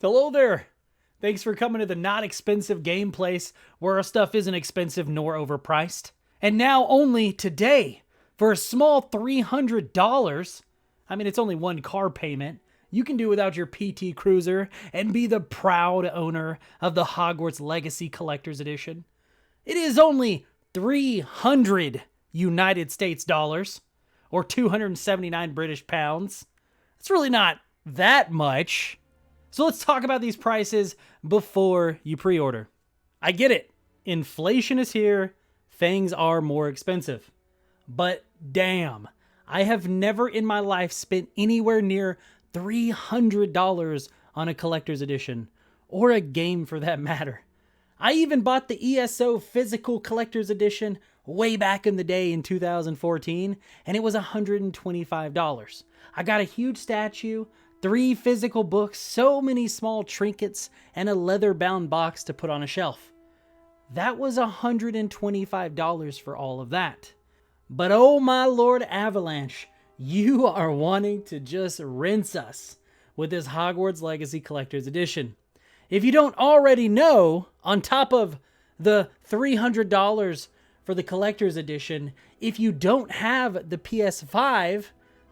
Hello there. Thanks for coming to the not expensive game place where our stuff isn't expensive nor overpriced. And now only today, for a small $300, I mean, it's only one car payment, you can do without your PT Cruiser and be the proud owner of the Hogwarts Legacy Collector's Edition. It is only 300 United States dollars, or 279 British pounds. It's really not that much. So let's talk about these prices before you pre-order. I get it. Inflation is here. Things are more expensive. But damn, I have never in my life spent anywhere near $300 on a collector's edition, or a game for that matter. I even bought the ESO physical collector's edition way back in the day in 2014, and it was $125. I got a huge statue, 3 physical books, so many small trinkets, and a leather-bound box to put on a shelf. That was $125 for all of that. But oh my lord, Avalanche, you are wanting to just rinse us with this Hogwarts Legacy Collector's Edition. If you don't already know, on top of the $300 for the Collector's Edition, if you don't have the PS5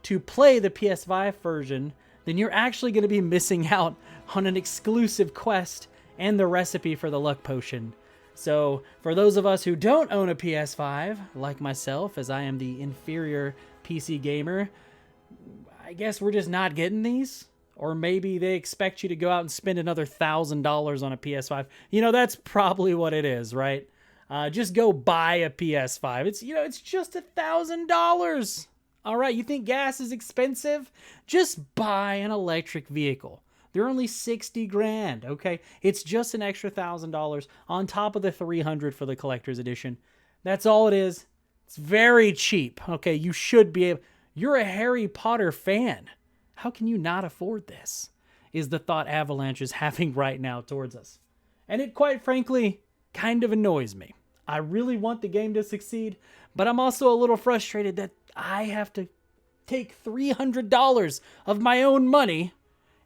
to play the PS5 version, then you're actually going to be missing out on an exclusive quest and the recipe for the luck potion. So for those of us who don't own a PS5, like myself, as I am the inferior PC gamer, I guess we're just not getting these. Or maybe they expect you to go out and spend another $1,000 on a PS5. You know, that's probably what it is, right? Just go buy a PS5. It's just $1,000. All right, you think gas is expensive? Just buy an electric vehicle. They're only 60 grand, okay? It's just an extra $1,000 on top of the 300 for the collector's edition. That's all it is. It's very cheap, okay? You should be able... You're a Harry Potter fan. How can you not afford this? Is the thought Avalanche is having right now towards us. And it, quite frankly, kind of annoys me. I really want the game to succeed, but I'm also a little frustrated that I have to take $300 of my own money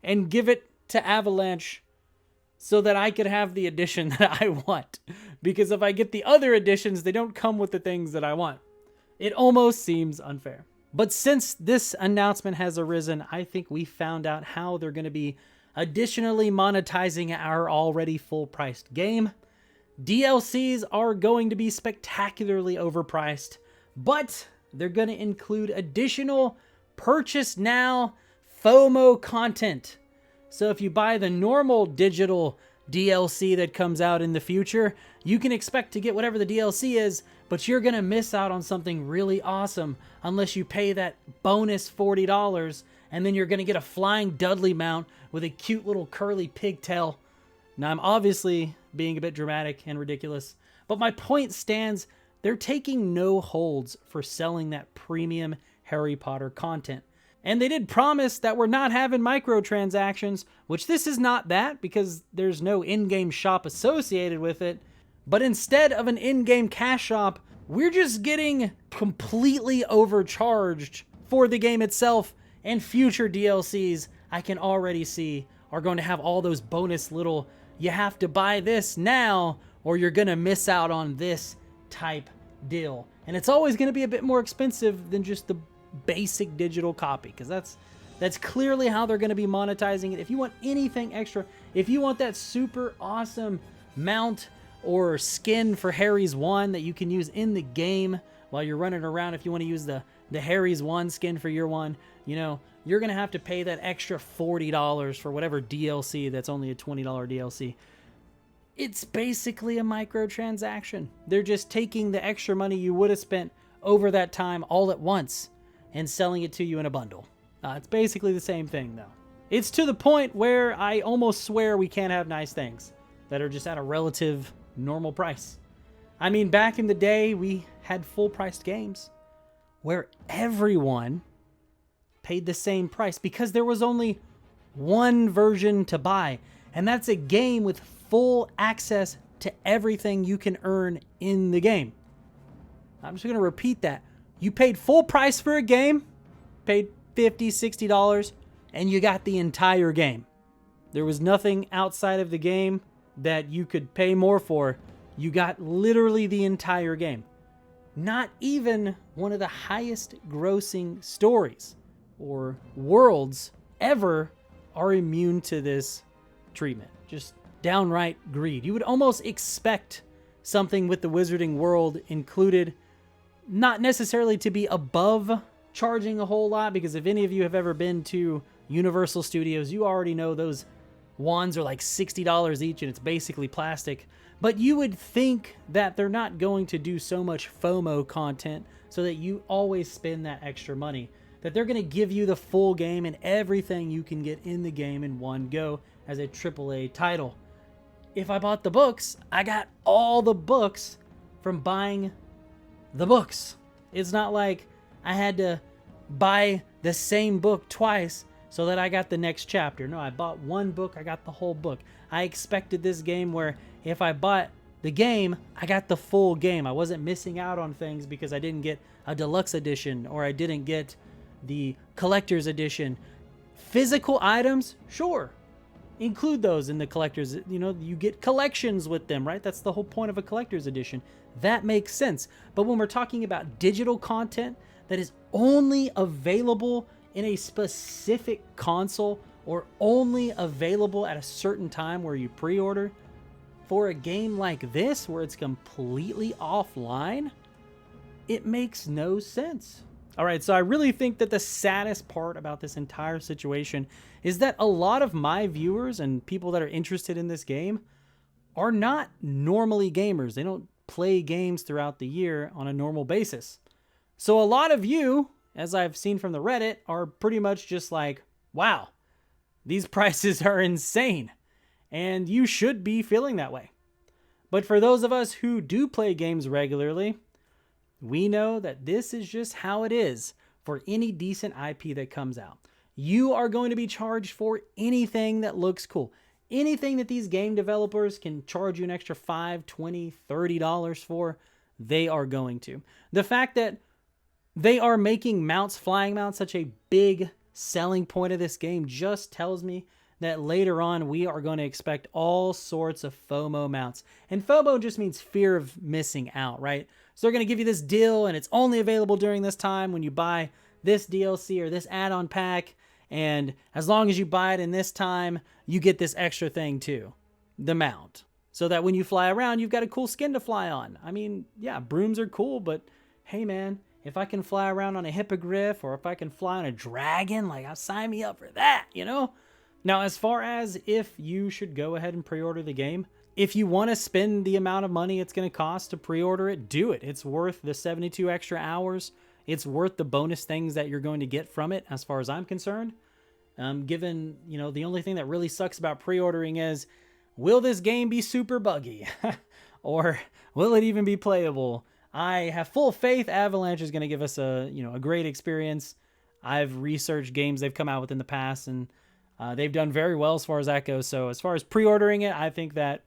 and give it to Avalanche so that I could have the edition that I want. Because if I get the other editions, they don't come with the things that I want. It almost seems unfair. But since this announcement has arisen, I think we found out how they're going to be additionally monetizing our already full-priced game. DLCs are going to be spectacularly overpriced, but they're going to include additional purchase now FOMO content. So if you buy the normal digital DLC that comes out in the future, you can expect to get whatever the DLC is, but you're going to miss out on something really awesome unless you pay that bonus $40, and then you're going to get a Flying Dudley mount with a cute little curly pigtail. Now, I'm obviously being a bit dramatic and ridiculous, but my point stands. They're taking no holds for selling that premium Harry Potter content. And they did promise that we're not having microtransactions, which this is not that because there's no in-game shop associated with it. But instead of an in-game cash shop, we're just getting completely overcharged for the game itself, and future DLCs I can already see are going to have all those bonus little, you have to buy this now or you're going to miss out on this type deal. And it's always going to be a bit more expensive than just the basic digital copy, because that's clearly how they're going to be monetizing it. If you want anything extra, if you want that super awesome mount or skin for Harry's wand that you can use in the game while you're running around, if you want to use the Harry's wand skin for your wand, you know, you're going to have to pay that extra $40 for whatever DLC that's only a $20 DLC. It's basically a microtransaction. They're just taking the extra money you would have spent over that time all at once and selling it to you in a bundle. It's basically the same thing, though. It's to the point where I almost swear we can't have nice things that are just at a relative normal price. I mean, back in the day, we had full-priced games where everyone paid the same price because there was only one version to buy, and that's a game with full access to everything you can earn in the game. I'm just going to repeat that. You paid full price for a game, paid $50, $60, and you got the entire game. There was nothing outside of the game that you could pay more for. You got literally the entire game. Not even one of the highest grossing stories or worlds ever are immune to this treatment. Just downright greed. You would almost expect something with the Wizarding World included, not necessarily to be above charging a whole lot, because if any of you have ever been to Universal Studios, you already know those wands are like $60 each and it's basically plastic. But you would think that they're not going to do so much FOMO content so that you always spend that extra money, that they're going to give you the full game and everything you can get in the game in one go as a AAA title. If I bought the books, I got all the books from buying the books. It's not like I had to buy the same book twice so that I got the next chapter. No, I bought one book, I got the whole book. I expected this game where if I bought the game, I got the full game. I wasn't missing out on things because I didn't get a deluxe edition or I didn't get the collector's edition. Physical items, sure. Include those in the collector's, you get collections with them, right? That's the whole point of a collector's edition. That makes sense. But when we're talking about digital content that is only available in a specific console or only available at a certain time where you pre-order, for a game like this where it's completely offline, it makes no sense. All right, so I really think that the saddest part about this entire situation is that a lot of my viewers and people that are interested in this game are not normally gamers. They don't play games throughout the year on a normal basis. So a lot of you, as I've seen from the Reddit, are pretty much just like, wow, these prices are insane. And you should be feeling that way. But for those of us who do play games regularly, we know that this is just how it is for any decent IP that comes out. You are going to be charged for anything that looks cool. Anything that these game developers can charge you an extra $5, $20, $30 for, they are going to. The fact that they are making mounts, flying mounts, such a big selling point of this game just tells me that later on we are going to expect all sorts of FOMO mounts. And FOMO just means fear of missing out, right? So they're going to give you this deal and it's only available during this time when you buy this DLC or this add-on pack. And as long as you buy it in this time, you get this extra thing too, the mount. So that when you fly around, you've got a cool skin to fly on. I mean, yeah, brooms are cool, but hey man, if I can fly around on a hippogriff or if I can fly on a dragon, like, sign me up for that, Now, as far as if you should go ahead and pre-order the game, if you want to spend the amount of money it's going to cost to pre-order it, do it. It's worth the 72 extra hours. It's worth the bonus things that you're going to get from it, as far as I'm concerned. Given, the only thing that really sucks about pre-ordering is, will this game be super buggy? Or will it even be playable? I have full faith Avalanche is going to give us a great experience. I've researched games they've come out with in the past, and they've done very well as far as that goes. So as far as pre-ordering it, I think that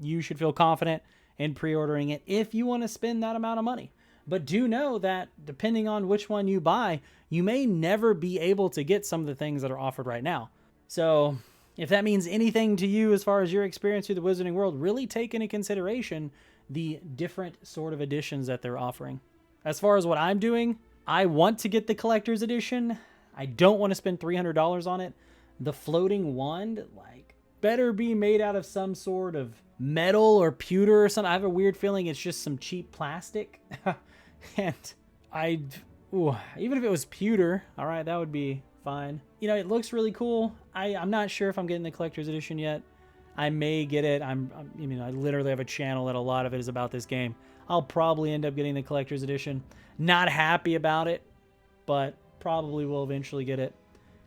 you should feel confident in pre-ordering it if you want to spend that amount of money. But do know that depending on which one you buy, you may never be able to get some of the things that are offered right now. So if that means anything to you as far as your experience through the Wizarding World, really take into consideration the different sort of editions that they're offering. As far as what I'm doing, I want to get the collector's edition. I don't want to spend $300 on it. The floating wand, better be made out of some sort of metal or pewter or something. I have a weird feeling it's just some cheap plastic. And even if it was pewter, all right, that would be fine. It looks really cool. I'm not sure if I'm getting the collector's edition yet. I may get it. I literally have a channel that a lot of it is about this game. I'll probably end up getting the collector's edition. Not happy about it, but probably will eventually get it.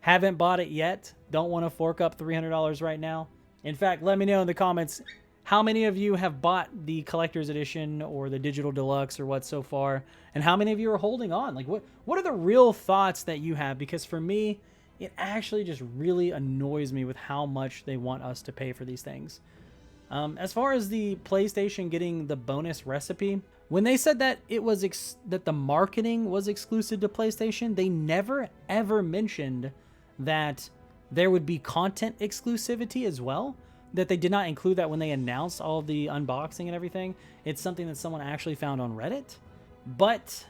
Haven't bought it yet. Don't want to fork up $300 right now. In fact, let me know in the comments how many of you have bought the collector's edition or the digital deluxe or what so far, and how many of you are holding on. What are the real thoughts that you have? Because for me, it actually just really annoys me with how much they want us to pay for these things. As far as the PlayStation getting the bonus recipe, when they said that it was that the marketing was exclusive to PlayStation, they never ever mentioned that there would be content exclusivity as well, that they did not include that when they announced all of the unboxing and everything. It's something that someone actually found on Reddit. But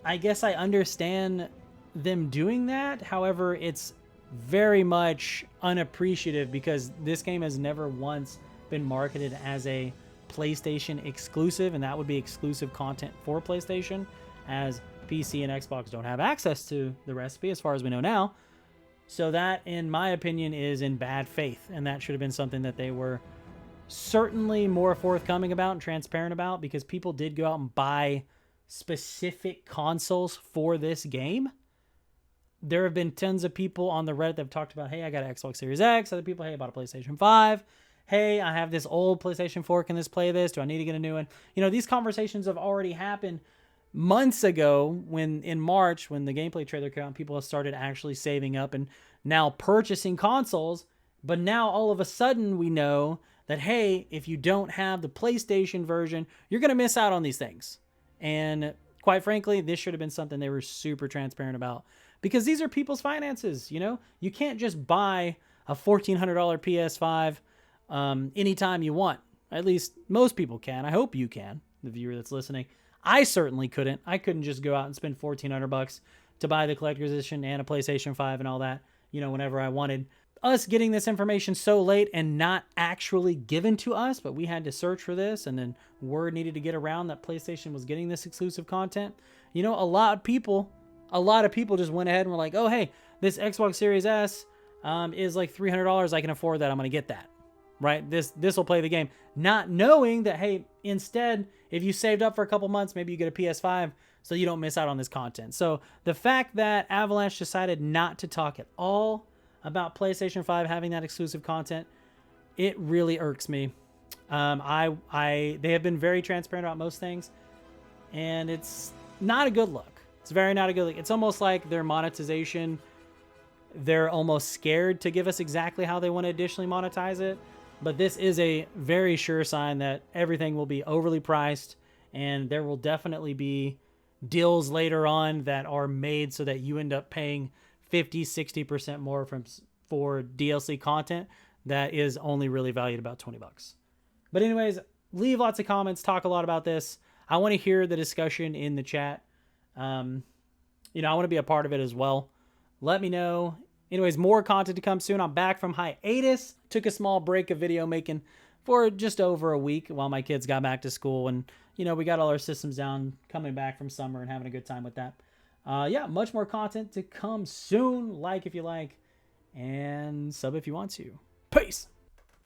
I guess I understand them doing that. However, it's very much unappreciative because this game has never once been marketed as a PlayStation exclusive, and that would be exclusive content for PlayStation, as PC and Xbox don't have access to the recipe as far as we know now. So that, in my opinion, is in bad faith, and that should have been something that they were certainly more forthcoming about and transparent about, because people did go out and buy specific consoles for this game. There have been tons of people on the Reddit that have talked about, hey, I got an Xbox Series X. Other people, hey, I bought a PlayStation 5. Hey, I have this old PlayStation 4. Can this play this? Do I need to get a new one? You know, these conversations have already happened months ago, when in March, when the gameplay trailer came out, people have started actually saving up and now purchasing consoles. But now all of a sudden we know that, hey, if you don't have the PlayStation version, you're going to miss out on these things. And quite frankly, this should have been something they were super transparent about, because these are people's finances. You know, you can't just buy a $1,400 PS5 anytime you want. At least most people can. I hope you can, the viewer that's listening. I certainly couldn't. I couldn't just go out and spend $1,400 to buy the collector's edition and a PlayStation 5 and all that, you know, whenever I wanted. Us getting this information so late and not actually given to us, but we had to search for this, and then word needed to get around that PlayStation was getting this exclusive content. You know, a lot of people just went ahead and were like, oh, hey, this Xbox Series S is like $300. I can afford that. I'm going to get that. Right? This will play the game. Not knowing that, hey, instead, if you saved up for a couple months, maybe you get a PS5 so you don't miss out on this content. So the fact that Avalanche decided not to talk at all about PlayStation 5 having that exclusive content, it really irks me. They have been very transparent about most things, and it's not a good look. It's very not a good look. It's almost like their monetization, they're almost scared to give us exactly how they want to additionally monetize it. But this is a very sure sign that everything will be overly priced, and there will definitely be deals later on that are made so that you end up paying 50-60% more for DLC content that is only really valued about $20. But anyways, leave lots of comments, talk a lot about this. I want to hear the discussion in the chat. You know, I want to be a part of it as well. Let me know. Anyways, more content to come soon. I'm back from hiatus. Took a small break of video making for just over a week while my kids got back to school. And, you know, we got all our systems down, coming back from summer and having a good time with that. Yeah, much more content to come soon. Like if you like, and sub if you want to. Peace.